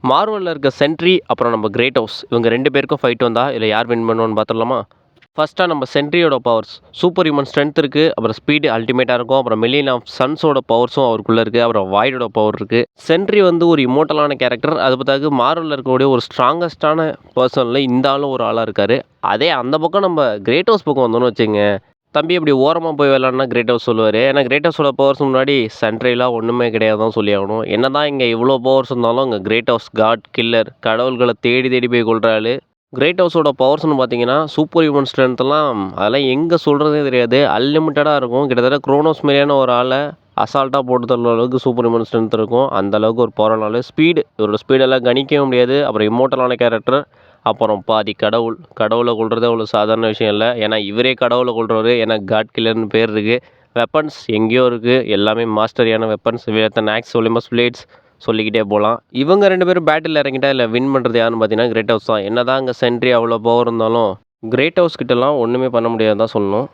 மார்வலில் இருக்க சென்ட்ரி அப்புறம் நம்ம கிரேட் ஹவுஸ் இவங்க 2 பேருக்கும் ஃபைட் வந்தா இதில் யார் வின் பண்ணுவோன்னு பார்த்துடலாமா? ஃபர்ஸ்ட்டாக நம்ம சென்ட்ரியோட பவர்ஸ் சூப்பர் ஹியூமன் ஸ்ட்ரென்த் இருக்குது, அப்புறம் ஸ்பீடு அல்டிமேட்டாக இருக்கும், அப்புறம் மில்லியன் ஆஃப் சன்ஸோட பவர்ஸும் அவருக்குள்ளே இருக்குது, அப்புறம் வாய்டோட பவர் இருக்குது. சென்ட்ரி வந்து ஒரு இமோட்டலான கேரக்டர். அது பார்த்தாக்கு மார்வலில் இருக்கக்கூடிய ஒரு ஸ்ட்ராங்கஸ்டான பர்சனில் இந்த ஆளும் ஒரு ஆளாக இருக்கார். அதே அந்த பக்கம் நம்ம கிரேட் ஹவுஸ் பக்கம் வந்தோன்னு வச்சுங்க, தம்பி இப்படி ஓரமாக போய் விளாட்னா கிரேட் ஹவுஸ் சொல்லுவார். ஏன்னா கிரேட் ஹவுஸோட பவர்ஸ் முன்னாடி சென்ட்ரிலாம் ஒன்றுமே கிடையாது தான் சொல்லி ஆகணும். என்ன தான் இங்கே இவ்வளோ பவர்ஸ் இருந்தாலும் இங்கே கிரேட் ஹவுஸ் காட் கில்லர், கடவுள்களை தேடி தேடி போய் கொள்கிறாள். கிரேட் ஹவுஸோட பவர்ஸ்னு பார்த்தீங்கன்னா சூப்பர் ஹியூமன் ஸ்ட்ரென்த்லாம் அதெல்லாம் எங்கே சொல்கிறதே தெரியாது. அன்லிமிட்டடாக இருக்கும். கிட்டத்தட்ட குரோனோஸ் மாரியான ஒரு ஆளை அசால்ட்டாக போட்டு தள்ள அளவுக்கு சூப்பர் ஹியூமன் ஸ்ட்ரென்த் இருக்கும். அந்த அளவுக்கு ஒரு பவரான ஸ்பீடு, இவரோட ஸ்பீடெல்லாம் கணிக்கவே முடியாது. அப்புறம் இம்மோட்டலான கேரக்டர், அப்புறம் பாதி கடவுள். கடவுளை கொள்றதே அவ்வளோ சாதாரண விஷயம் இல்லை. ஏன்னா இவரே கடவுளை கொள்றவர். ஏன்னா காட் கில்லர்னு பேர் இருக்குது. வெப்பன்ஸ் எங்கேயோ இருக்குது, எல்லாமே மாஸ்டரியான வெப்பன்ஸ். வியத்தன் ஆக்ஸ், ஒலிமஸ் பிளேட்ஸ் சொல்லிக்கிட்டே போகலாம். இவங்க 2 பேரும் பேட்டில் இறங்கிட்டா இல்லை வின் பண்ணுறது யாருன்னு பார்த்தீங்கன்னா கிரேட் ஹவுஸ் தான். என்ன தான் அங்கே சென்ட்ரி அவ்வளோ பவர் இருந்தாலும் கிரேட் ஹவுஸ் கிட்டலாம் ஒன்றுமே பண்ண முடியாது தான் சொல்லணும்.